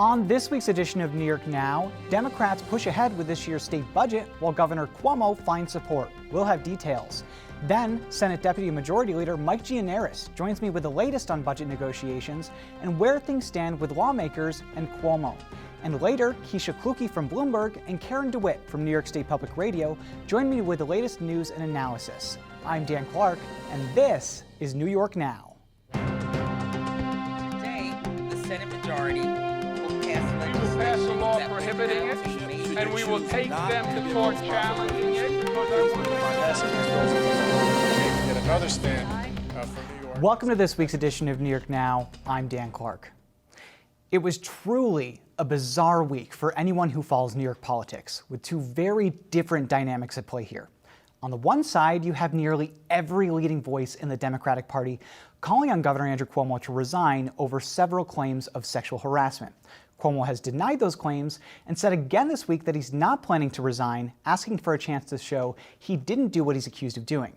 On this week's edition of New York Now, Democrats push ahead with this year's state budget while Governor Cuomo finds support. We'll have details. Then, Senate Deputy Majority Leader Mike Gianaris joins me with the latest on budget negotiations and where things stand with lawmakers and Cuomo. And later, Keisha Kluge from Bloomberg and Karen DeWitt from New York State Public Radio join me with the latest news and analysis. I'm Dan Clark, and this is New York Now. Today, the Senate majority pass a law prohibiting it, and we will take them to court challenging it. Get another stand for New York. Welcome to this week's edition of New York Now. I'm Dan Clark. It was truly a bizarre week for anyone who follows New York politics, with two very different dynamics at play here. On the one side, you have nearly every leading voice in the Democratic Party calling on Governor Andrew Cuomo to resign over several claims of sexual harassment. Cuomo has denied those claims and said again this week that he's not planning to resign, asking for a chance to show he didn't do what he's accused of doing.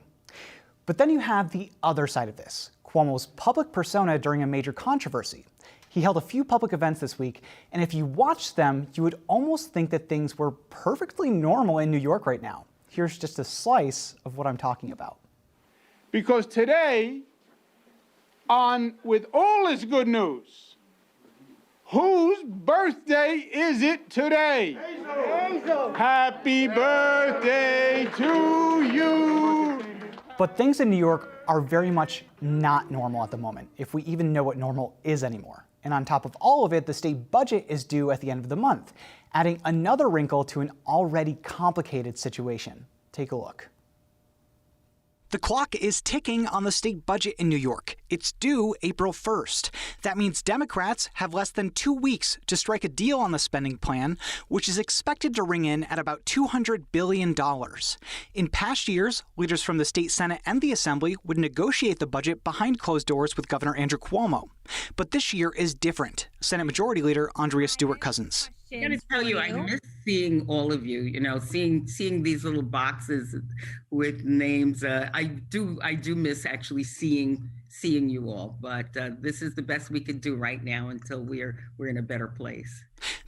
But then you have the other side of this, Cuomo's public persona during a major controversy. He held a few public events this week, and if you watched them, you would almost think that things were perfectly normal in New York right now. Here's just a slice of what I'm talking about. Because today, with all this good news, whose birthday is it today? Hazel. Happy birthday to you. But things in New York are very much not normal at the moment, if we even know what normal is anymore. And on top of all of it, the state budget is due at the end of the month, adding another wrinkle to an already complicated situation. Take a look. The clock is ticking on the state budget in New York. It's due April 1st. That means Democrats have less than 2 weeks to strike a deal on the spending plan, which is expected to ring in at about $200 billion. In past years, leaders from the state Senate and the Assembly would negotiate the budget behind closed doors with Governor Andrew Cuomo. But this year is different. Senate Majority Leader Andrea Stewart-Cousins. I got to tell you, I miss seeing all of you. You know, seeing these little boxes with names. I do miss actually seeing you all. But this is the best we could do right now until we're in a better place.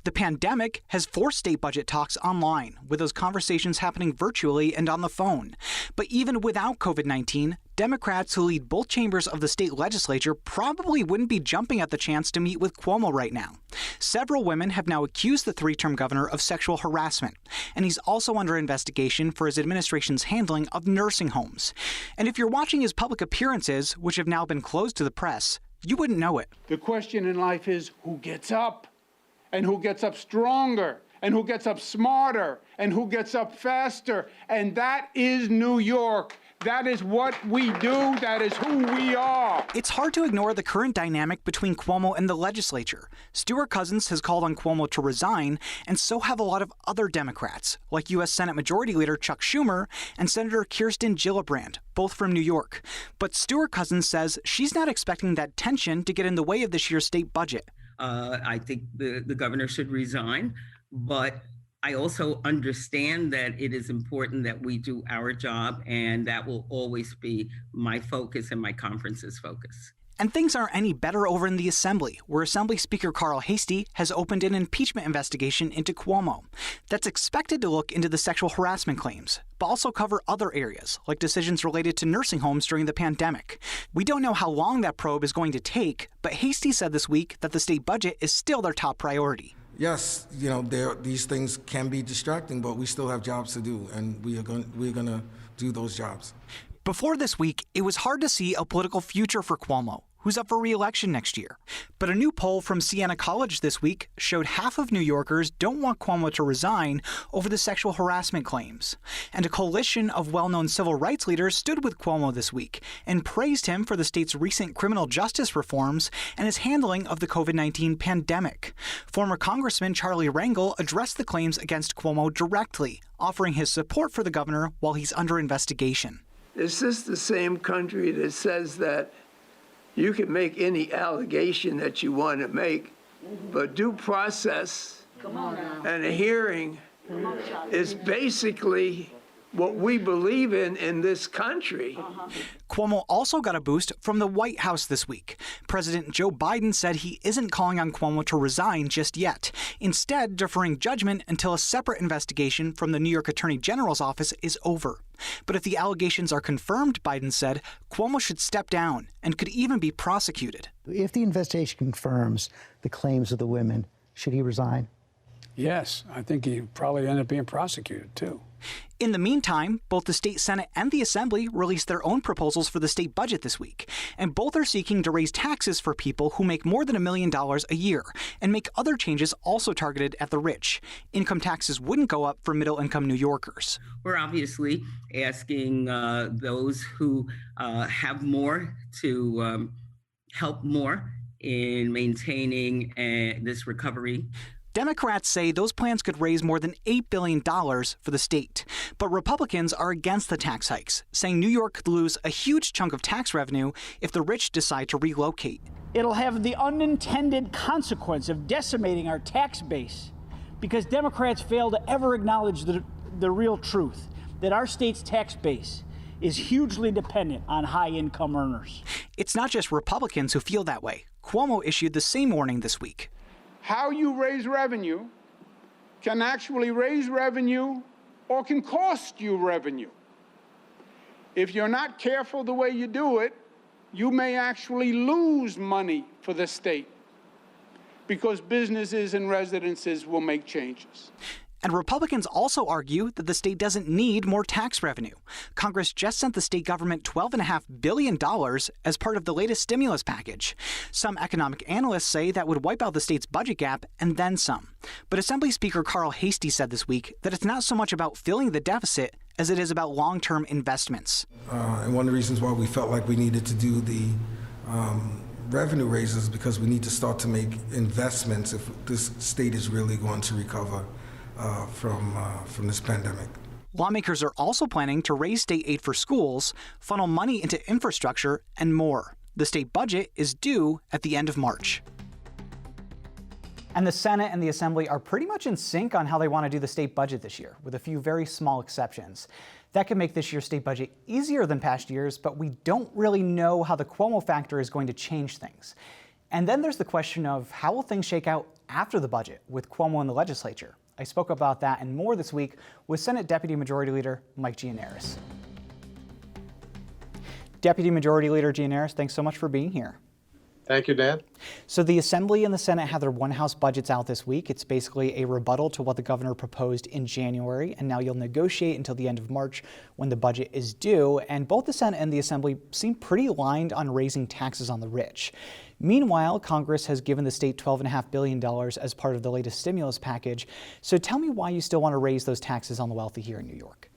The pandemic has forced state budget talks online, with those conversations happening virtually and on the phone. But even without COVID-19, Democrats who lead both chambers of the state legislature probably wouldn't be jumping at the chance to meet with Cuomo right now. Several women have now accused the three-term governor of sexual harassment, and he's also under investigation for his administration's handling of nursing homes. And if you're watching his public appearances, which have now been closed to the press, you wouldn't know it. The question in life is who gets up, and who gets up stronger, and who gets up smarter, and who gets up faster. And that is New York. That is what we do. That is who we are. It's hard to ignore the current dynamic between Cuomo and the legislature. Stewart-Cousins has called on Cuomo to resign, and so have a lot of other Democrats, like U.S. Senate Majority Leader Chuck Schumer and Senator Kirsten Gillibrand, both from New York. But Stewart-Cousins says she's not expecting that tension to get in the way of this year's state budget. I think the governor should resign, but I also understand that it is important that we do our job, and that will always be my focus and my conference's focus. And things aren't any better over in the Assembly, where Assembly Speaker Carl Heastie has opened an impeachment investigation into Cuomo. That's expected to look into the sexual harassment claims, but also cover other areas, like decisions related to nursing homes during the pandemic. We don't know how long that probe is going to take, but Heastie said this week that the state budget is still their top priority. Yes, you know, these things can be distracting, but we still have jobs to do, and we're going to do those jobs. Before this week, it was hard to see a political future for Cuomo, who's up for re-election next year. But a new poll from Siena College this week showed half of New Yorkers don't want Cuomo to resign over the sexual harassment claims. And a coalition of well-known civil rights leaders stood with Cuomo this week and praised him for the state's recent criminal justice reforms and his handling of the COVID-19 pandemic. Former Congressman Charlie Rangel addressed the claims against Cuomo directly, offering his support for the governor while he's under investigation. Is this the same country that says that you can make any allegation that you want to make, but due process and a hearing is basically what we believe in this country. Cuomo also got a boost from the White House this week. President Joe Biden said he isn't calling on Cuomo to resign just yet, instead deferring judgment until a separate investigation from the New York Attorney General's office is over. But if the allegations are confirmed, Biden said, Cuomo should step down and could even be prosecuted. If the investigation confirms the claims of the women, should he resign? Yes, I think he probably end up being prosecuted, too. In the meantime, both the state Senate and the Assembly released their own proposals for the state budget this week, and both are seeking to raise taxes for people who make more than $1 million a year and make other changes also targeted at the rich. Income taxes wouldn't go up for middle-income New Yorkers. We're obviously asking those who have more to help more in maintaining this recovery. Democrats say those plans could raise more than $8 billion for the state. But Republicans are against the tax hikes, saying New York could lose a huge chunk of tax revenue if the rich decide to relocate. It'll have the unintended consequence of decimating our tax base because Democrats fail to ever acknowledge the real truth, that our state's tax base is hugely dependent on high-income earners. It's not just Republicans who feel that way. Cuomo issued the same warning this week. How you raise revenue can actually raise revenue or can cost you revenue. If you're not careful the way you do it, you may actually lose money for the state because businesses and residences will make changes. And Republicans also argue that the state doesn't need more tax revenue. Congress just sent the state government $12.5 billion as part of the latest stimulus package. Some economic analysts say that would wipe out the state's budget gap and then some. But Assembly Speaker Carl Heastie said this week that it's not so much about filling the deficit as it is about long-term investments. And one of the reasons why we felt like we needed to do the revenue raises because we need to start to make investments if this state is really going to recover from this pandemic. Lawmakers are also planning to raise state aid for schools, funnel money into infrastructure, and more. The state budget is due at the end of March. And the Senate and the Assembly are pretty much in sync on how they want to do the state budget this year, with a few very small exceptions. That could make this year's state budget easier than past years, but we don't really know how the Cuomo factor is going to change things. And then there's the question of how will things shake out after the budget with Cuomo in the legislature? I spoke about that and more this week with Senate Deputy Majority Leader Mike Gianaris. Deputy Majority Leader Gianaris, thanks so much for being here. Thank you, Dan. So the Assembly and the Senate have their one-house budgets out this week. It's basically a rebuttal to what the governor proposed in January, and now you'll negotiate until the end of March when the budget is due. And both the Senate and the Assembly seem pretty aligned on raising taxes on the rich. Meanwhile, Congress has given the state $12.5 billion as part of the latest stimulus package. So tell me why you still want to raise those taxes on the wealthy here in New York.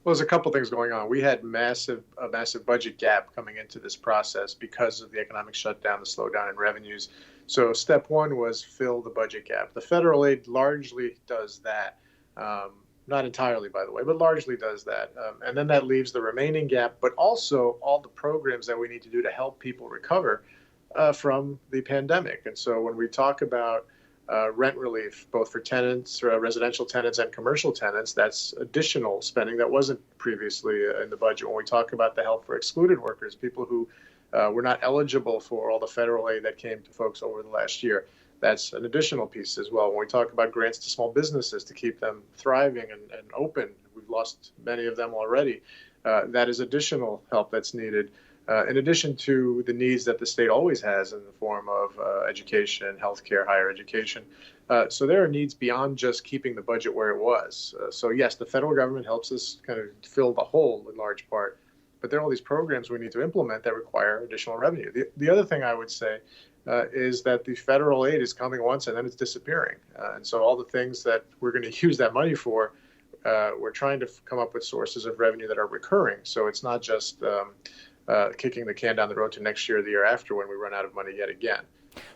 Well, there's a couple things going on. We had a massive budget gap coming into this process because of the economic shutdown, the slowdown in revenues. So step one was fill the budget gap. The federal aid largely does that. Not entirely, by the way, but largely does that. And then that leaves the remaining gap, but also all the programs that we need to do to help people recover from the pandemic. And so when we talk about rent relief, both for tenants, residential tenants and commercial tenants, that's additional spending that wasn't previously in the budget. When we talk about the help for excluded workers, people who were not eligible for all the federal aid that came to folks over the last year, that's an additional piece as well. When we talk about grants to small businesses to keep them thriving and open, we've lost many of them already. That is additional help that's needed. In addition to the needs that the state always has in the form of education, healthcare, higher education. So there are needs beyond just keeping the budget where it was. So yes, the federal government helps us kind of fill the hole in large part, but there are all these programs we need to implement that require additional revenue. The other thing I would say is that the federal aid is coming once and then it's disappearing. And so all the things that we're going to use that money for, we're trying to come up with sources of revenue that are recurring. So it's not just kicking the can down the road to next year or the year after when we run out of money yet again.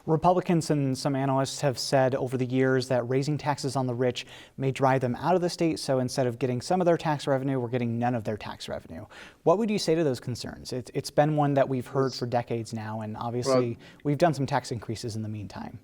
Republicans and some analysts have said over the years that raising taxes on the rich may drive them out of the state. So instead of getting some of their tax revenue, we're getting none of their tax revenue. What would you say to those concerns? It's been one that we've heard for decades now, and obviously we've done some tax increases in the meantime.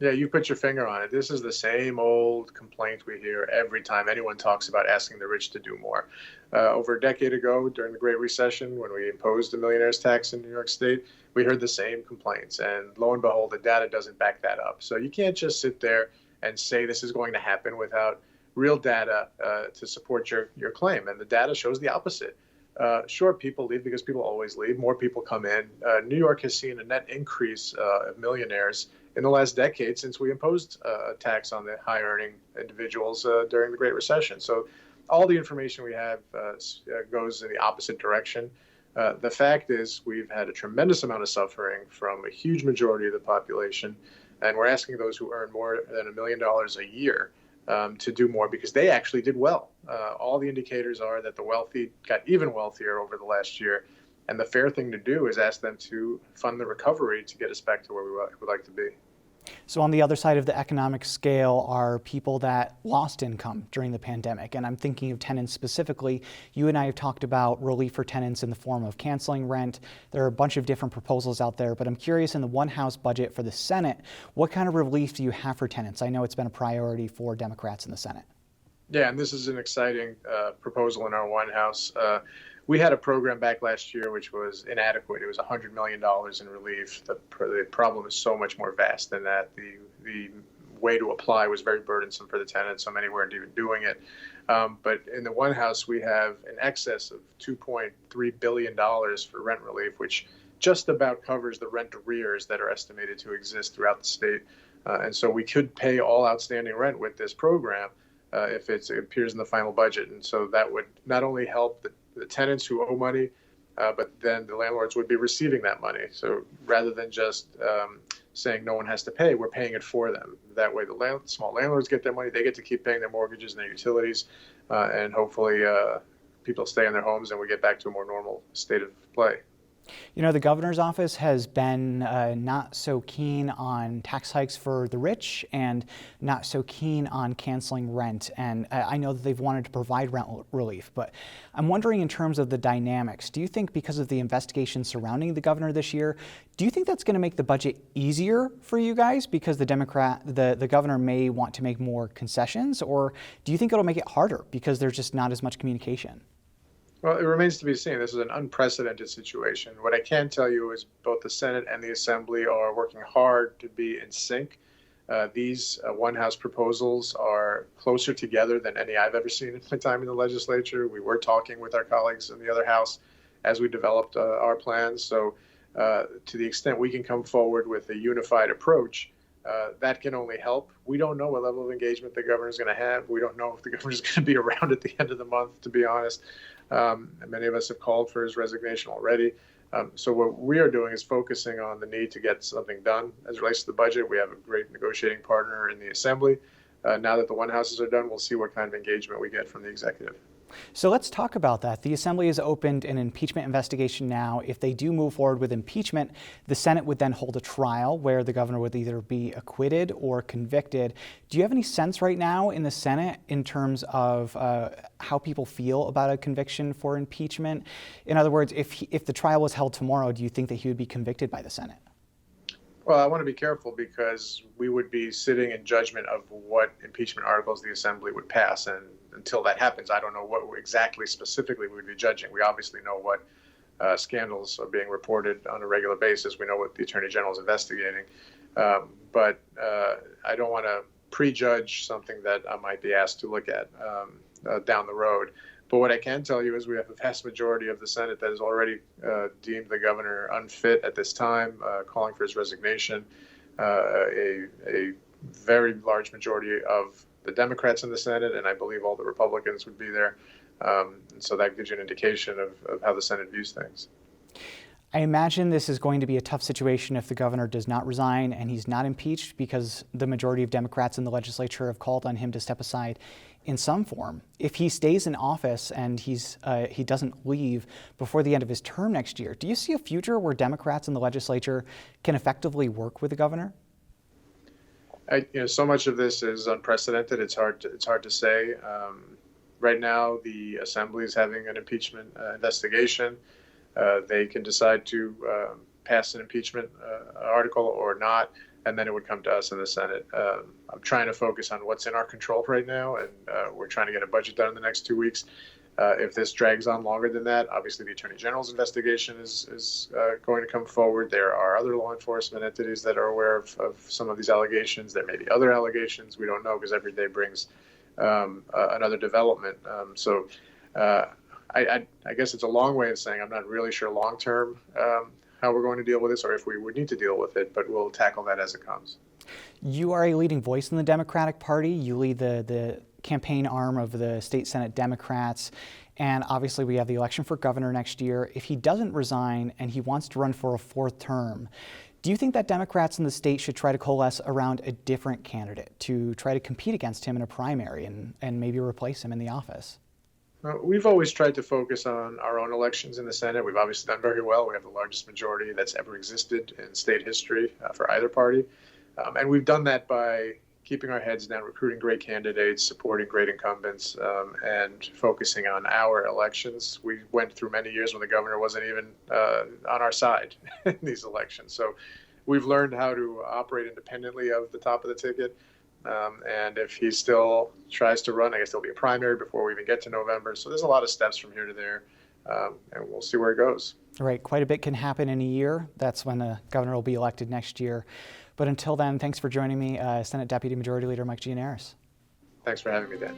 Yeah, you put your finger on it. This is the same old complaint we hear every time anyone talks about asking the rich to do more. Over a decade ago, during the Great Recession, when we imposed the millionaire's tax in New York State, we heard the same complaints. And lo and behold, the data doesn't back that up. So you can't just sit there and say this is going to happen without real data to support your claim. And the data shows the opposite. Sure, people leave because people always leave. More people come in. New York has seen a net increase of millionaires in the last decade since we imposed a tax on the high-earning individuals during the Great Recession. So all the information we have goes in the opposite direction. The fact is we've had a tremendous amount of suffering from a huge majority of the population, and we're asking those who earn more than $1 million a year to do more because they actually did well. All the indicators are that the wealthy got even wealthier over the last year. And the fair thing to do is ask them to fund the recovery to get us back to where we would like to be. So on the other side of the economic scale are people that lost income during the pandemic. And I'm thinking of tenants specifically. You and I have talked about relief for tenants in the form of canceling rent. There are a bunch of different proposals out there, but I'm curious, in the one House budget for the Senate, what kind of relief do you have for tenants? I know it's been a priority for Democrats in the Senate. Yeah, and this is an exciting proposal in our one House. We had a program back last year which was inadequate. It was $100 million in relief. The problem is so much more vast than that. The way to apply was very burdensome for the tenants, so many weren't even doing it. But in the one House, we have an excess of $2.3 billion for rent relief, which just about covers the rent arrears that are estimated to exist throughout the state. And so we could pay all outstanding rent with this program if it appears in the final budget. And so that would not only help the tenants who owe money, but then the landlords would be receiving that money. So rather than just saying no one has to pay, we're paying it for them. That way the small landlords get their money, they get to keep paying their mortgages and their utilities, and hopefully people stay in their homes and we get back to a more normal state of play. You know, the governor's office has been not so keen on tax hikes for the rich and not so keen on canceling rent. And I know that they've wanted to provide rent relief, but I'm wondering, in terms of the dynamics, do you think because of the investigation surrounding the governor this year, do you think that's going to make the budget easier for you guys because the governor may want to make more concessions, or do you think it'll make it harder because there's just not as much communication? Well, it remains to be seen. This is an unprecedented situation. What I can tell you is both the Senate and the Assembly are working hard to be in sync. These one House proposals are closer together than any I've ever seen in my time in the legislature. We were talking with our colleagues in the other House as we developed our plans. So to the extent we can come forward with a unified approach, that can only help. We don't know what level of engagement the governor is going to have. We don't know if the governor is going to be around at the end of the month, to be honest. Many of us have called for his resignation already. So what we are doing is focusing on the need to get something done as it relates to the budget. We have a great negotiating partner in the Assembly. Now that the one Houses are done, we'll see what kind of engagement we get from the executive. So let's talk about that. The Assembly has opened an impeachment investigation now. If they do move forward with impeachment, the Senate would then hold a trial where the governor would either be acquitted or convicted. Do you have any sense right now in the Senate in terms of how people feel about a conviction for impeachment? In other words, if the trial was held tomorrow, do you think that he would be convicted by the Senate? Well, I want to be careful because we would be sitting in judgment of what impeachment articles the Assembly would pass. And until that happens, I don't know what exactly specifically we would be judging. We obviously know what scandals are being reported on a regular basis. We know what the Attorney General is investigating. But I don't want to prejudge something that I might be asked to look at down the road. But what I can tell you is we have a vast majority of the Senate that has already deemed the governor unfit at this time, calling for his resignation. A very large majority of the Democrats in the Senate, and I believe all the Republicans would be there. And so that gives you an indication of how the Senate views things. I imagine this is going to be a tough situation if the governor does not resign and he's not impeached, because the majority of Democrats in the legislature have called on him to step aside in some form. If he stays in office and he doesn't leave before the end of his term next year, do you see a future where Democrats in the legislature can effectively work with the governor? So much of this is unprecedented. It's hard to say. Right now, the Assembly is having an impeachment investigation. They can decide to pass an impeachment article or not. and then it would come to us in the Senate. I'm trying to focus on what's in our control right now, and we're trying to get a budget done in the next 2 weeks. If this drags on longer than that, obviously the Attorney General's investigation is going to come forward. There are other law enforcement entities that are aware of some of these allegations. There may be other allegations. We don't know, because every day brings another development. I guess it's a long way of saying I'm not really sure long term how we're going to deal with this, or if we would need to deal with it, but we'll tackle that as it comes. You are a leading voice in the Democratic Party. You lead the campaign arm of the state Senate Democrats. And obviously we have the election for governor next year. If he doesn't resign and he wants to run for a fourth term, do you think that Democrats in the state should try to coalesce around a different candidate to try to compete against him in a primary and maybe replace him in the office? We've always tried to focus on our own elections in the Senate. We've obviously done very well. We have the largest majority that's ever existed in state history for either party. And we've done that by keeping our heads down, recruiting great candidates, supporting great incumbents, and focusing on our elections. We went through many years when the governor wasn't even on our side in these elections. So we've learned how to operate independently of the top of the ticket. And if he still tries to run, I guess there'll be a primary before we even get to November. So there's a lot of steps from here to there, and we'll see where it goes. Right, quite a bit can happen in a year. That's when the governor will be elected next year. But until then, thanks for joining me, Senate Deputy Majority Leader Mike Gianaris. Thanks for having me, Dan.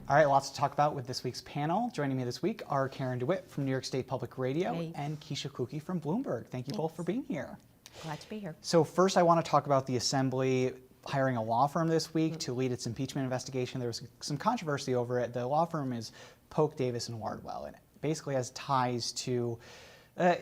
All right, lots to talk about with this week's panel. Joining me this week are Karen DeWitt from New York State Public Radio and Keisha Kuki from Bloomberg. Thank you both for being here. Glad to be here. So first, I want to talk about the Assembly hiring a law firm this week to lead its impeachment investigation. There was some controversy over it. The law firm is Polk, Davis & Wardwell, and it basically has ties to,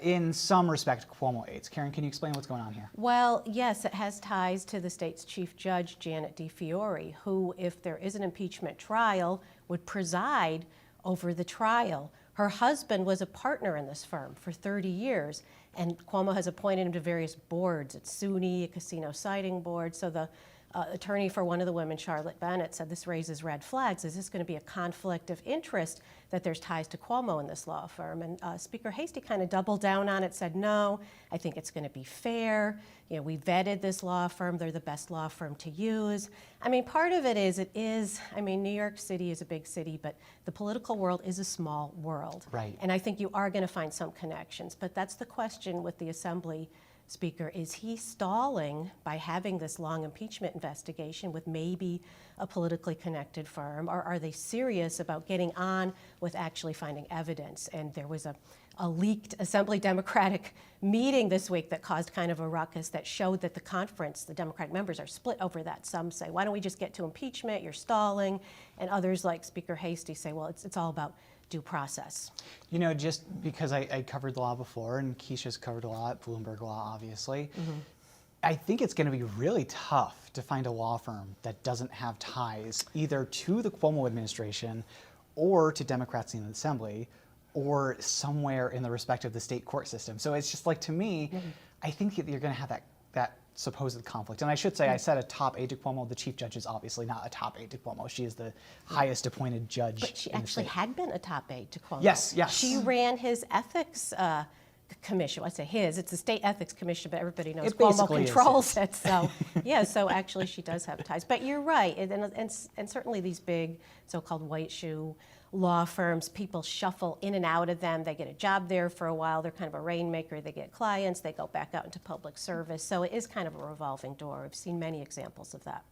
in some respect, Cuomo aides. Karen, can you explain what's going on here? Well, yes, it has ties to the state's Chief Judge, Janet DeFiore, who, if there is an impeachment trial, would preside over the trial. Her husband was a partner in this firm for 30 years, and Cuomo has appointed him to various boards at SUNY, a casino siting board. So the attorney for one of the women, Charlotte Bennett, said this raises red flags. Is this going to be a conflict of interest that there's ties to Cuomo in this law firm? And Speaker Hasty kind of doubled down on it, said, no, I think it's going to be fair. You know, we vetted this law firm. They're the best law firm to use. I mean, part of it is, I mean, New York City is a big city, but the political world is a small world. Right. And I think you are going to find some connections. But that's the question with the Assembly Speaker. Is he stalling by having this long impeachment investigation with maybe a politically connected firm, or are they serious about getting on with actually finding evidence? And there was a leaked Assembly Democratic meeting this week that caused kind of a ruckus that showed that the conference, the Democratic members, are split over that. Some say, why don't we just get to impeachment? You're stalling. And others, like Speaker Hasty, say, well, it's all about due process. You know, just because I covered the law before, and Keisha's covered a lot, Bloomberg Law, obviously, I think it's going to be really tough to find a law firm that doesn't have ties either to the Cuomo administration or to Democrats in the Assembly or somewhere in the respect of the state court system. So it's just like, to me, I think that you're going to have that supposed conflict. And I should say, I said a top aide to Cuomo. The chief judge is obviously not a top aide to Cuomo. She is the highest appointed judge. But she in the actually state. had been a top aide to Cuomo. Yes, yes. She ran his ethics commission. I say his, it's the state ethics commission, but everybody knows It Cuomo basically controls it. So yeah, so actually she does have ties. But you're right, and certainly these big so-called white shoe law firms, people shuffle in and out of them. They get a job there for a while. They're kind of a rainmaker. They get clients. They go back out into public service. So it is kind of a revolving door. I've seen many examples of that.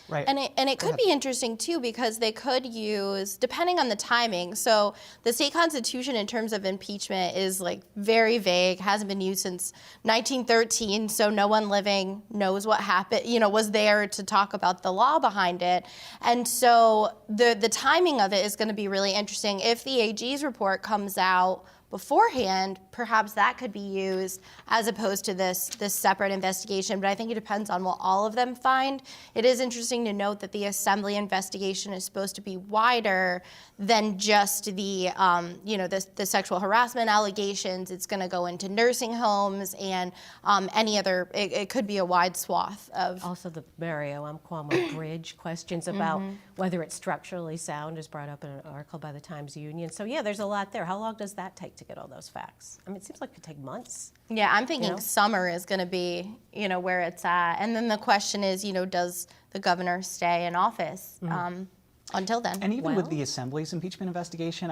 Right. And it could be interesting, too, because they could use, depending on the timing, so the state constitution in terms of impeachment is like very vague, hasn't been used since 1913, so no one living knows what happened, was there to talk about the law behind it. And so the timing of it is going to be really interesting. If the AG's report comes out beforehand, perhaps that could be used as opposed to this separate investigation. But I think it depends on what all of them find. It is interesting to note that the Assembly investigation is supposed to be wider than just the the sexual harassment allegations. It's going to go into nursing homes and any other. It could be a wide swath of. Also, the Mario Cuomo Bridge questions about whether it's structurally sound is brought up in an article by the Times-Union. So yeah, there's a lot there. How long does that take to get all those facts? I mean, it seems like it could take months. Yeah, I'm thinking summer is going to be, where it's at. And then the question is, does the governor stay in office until then? And even with the Assembly's impeachment investigation,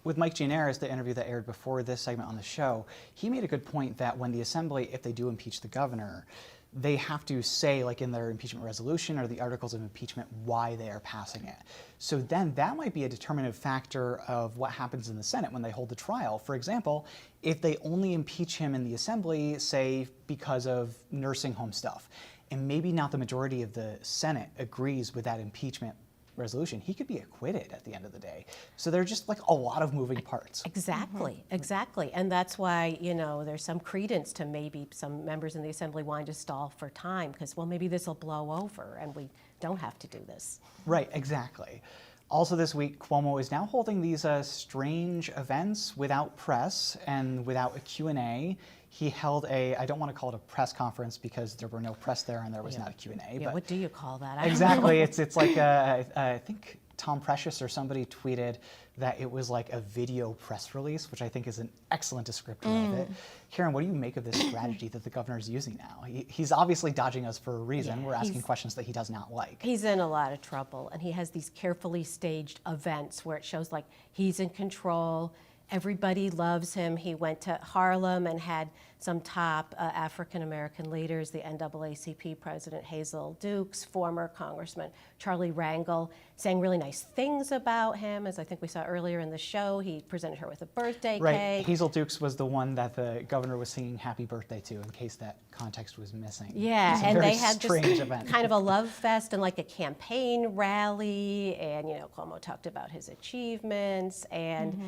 with Mike Gianaris, the interview that aired before this segment on the show, he made a good point that when the Assembly, if they do impeach the governor, they have to say, like in their impeachment resolution or the articles of impeachment, why they are passing it. So then that might be a determinative factor of what happens in the Senate when they hold the trial. For example, if they only impeach him in the Assembly, say because of nursing home stuff, and maybe not the majority of the Senate agrees with that impeachment resolution, he could be acquitted at the end of the day. So there are just like a lot of moving parts. Exactly, exactly. And that's why, there's some credence to maybe some members in the Assembly wanting to stall for time because, well, maybe this will blow over and we don't have to do this. Right, exactly. Also this week, Cuomo is now holding these strange events without press and without a Q&A. He held I don't want to call it a press conference because there were no press there and there was not a Q&A. Yeah, but what do you call that? Exactly. It's like, I think Tom Precious or somebody tweeted that it was like a video press release, which I think is an excellent descriptor of it. Karen, what do you make of this strategy that the governor is using now? He's obviously dodging us for a reason. Yeah, we're asking questions that he does not like. He's in a lot of trouble, and he has these carefully staged events where it shows like he's in control. Everybody loves him. He went to Harlem and had some top African-American leaders, the NAACP President Hazel Dukes, former Congressman Charlie Rangel, saying really nice things about him. As I think we saw earlier in the show, he presented her with a birthday cake. Hazel Dukes was the one that the governor was singing happy birthday to, in case that context was missing. Yeah, and they had this event. kind of a love fest and like a campaign rally, and Cuomo talked about his achievements, and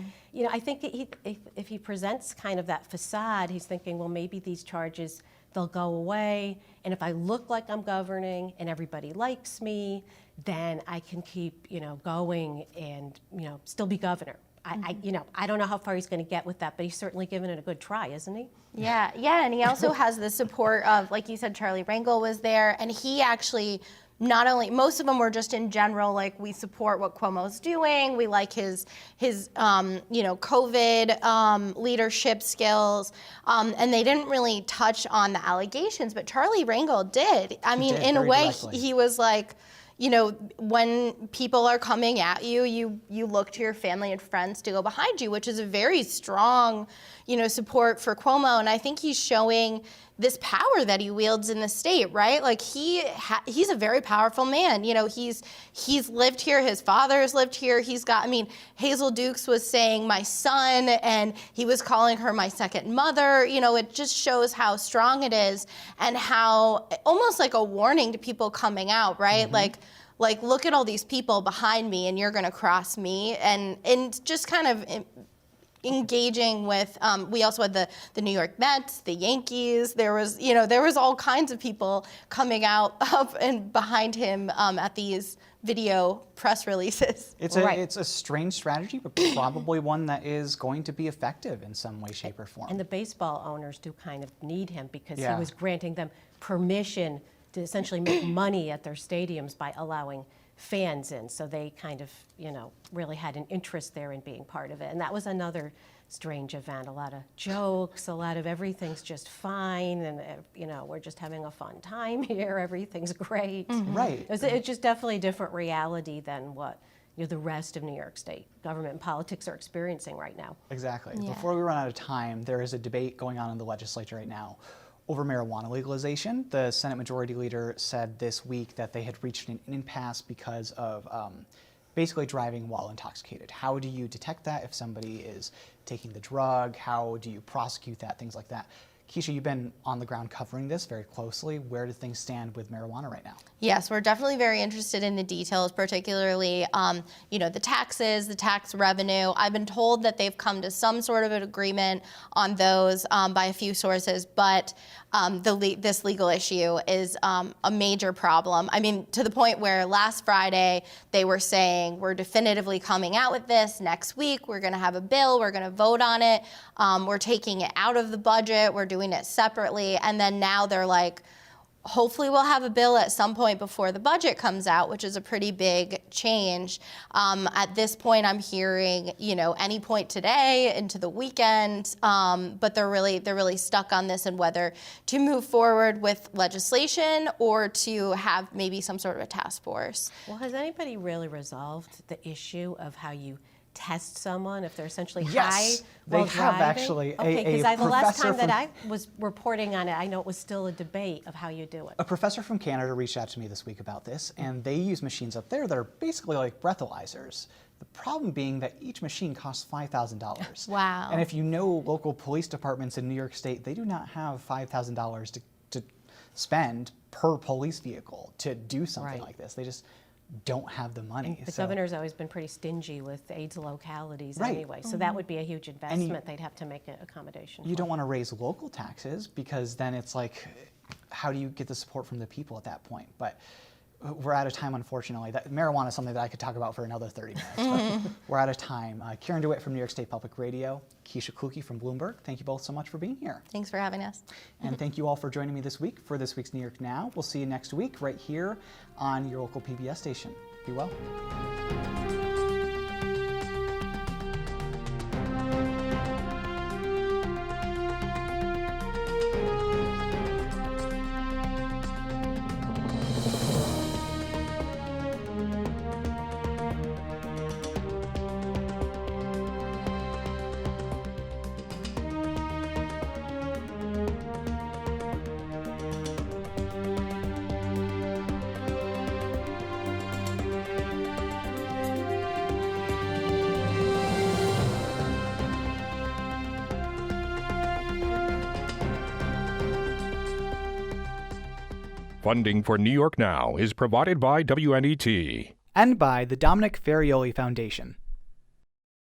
I think if he presents kind of that facade, he's thinking, well, maybe these charges, they'll go away, and if I look like I'm governing and everybody likes me, then I can keep going and still be governor. I don't know how far he's going to get with that, but he's certainly given it a good try, isn't he? Yeah, and he also has the support of, like you said, Charlie Rangel was there, and he actually not only, most of them were just in general, like, we support what Cuomo's doing, we like his COVID leadership skills, and they didn't really touch on the allegations, but Charlie Rangel did. I mean, in a way, he was like, when people are coming at you, you look to your family and friends to go behind you, which is a very strong, support for Cuomo. And I think he's showing this power that he wields in the state, right? Like he's a very powerful man. He's lived here. His father has lived here. Hazel Dukes was saying my son, and he was calling her my second mother. It just shows how strong it is and how almost like a warning to people coming out, right? Like look at all these people behind me and you're going to cross me, and just kind of engaging with, we also had the New York Mets, the Yankees. There was all kinds of people coming out up and behind him at these video press releases. It's a strange strategy, but probably one that is going to be effective in some way, shape, or form. And the baseball owners do kind of need him because he was granting them permission to essentially make money at their stadiums by allowing fans in. So they kind of, really had an interest there in being part of it. And that was another strange event. A lot of jokes, a lot of everything's just fine, and we're just having a fun time here. Everything's great. Right. It's just definitely a different reality than what the rest of New York State government and politics are experiencing right now. Exactly. Yeah. Before we run out of time, there is a debate going on in the legislature right now over marijuana legalization. The Senate Majority Leader said this week that they had reached an impasse because of basically driving while intoxicated. How do you detect that if somebody is taking the drug? How do you prosecute that? Things like that. Keisha, you've been on the ground covering this very closely. Where do things stand with marijuana right now? Yes, we're definitely very interested in the details, particularly, the taxes, the tax revenue. I've been told that they've come to some sort of an agreement on those by a few sources, but this legal issue is a major problem. I mean, to the point where last Friday they were saying we're definitively coming out with this next week. We're going to have a bill. We're going to vote on it. We're taking it out of the budget. We're doing it separately. And then now they're like, hopefully we'll have a bill at some point before the budget comes out, which is a pretty big change. At this point, I'm hearing, any point today into the weekend, but they're really stuck on this and whether to move forward with legislation or to have maybe some sort of a task force. Well, has anybody really resolved the issue of how you test someone if they're essentially Yes, high they while have driving? actually. Okay, A because the last professor time that from- I was reporting on it, I know it was still a debate of how you do it. A professor from Canada reached out to me this week about this, and they use machines up there that are basically like breathalyzers. The problem being that each machine costs $5,000. Wow. And if you know local police departments in New York State, they do not have $5,000 to spend per police vehicle to do something Right. like this. They just don't have the money. The So- governor's always been pretty stingy with AIDS localities Right. anyway, so that would be a huge investment. They'd have to make an accommodation You for. don't want to raise local taxes because then it's like, how do you get the support from the people at that point? But we're out of time, unfortunately. Marijuana is something that I could talk about for another 30 minutes. But we're out of time. Karen DeWitt from New York State Public Radio, Keisha Kluge from Bloomberg. Thank you both so much for being here. Thanks for having us. And thank you all for joining me this week for this week's New York Now. We'll see you next week right here on your local PBS station. Be well. Funding for New York Now is provided by WNET. And by the Dominic Ferrioli Foundation.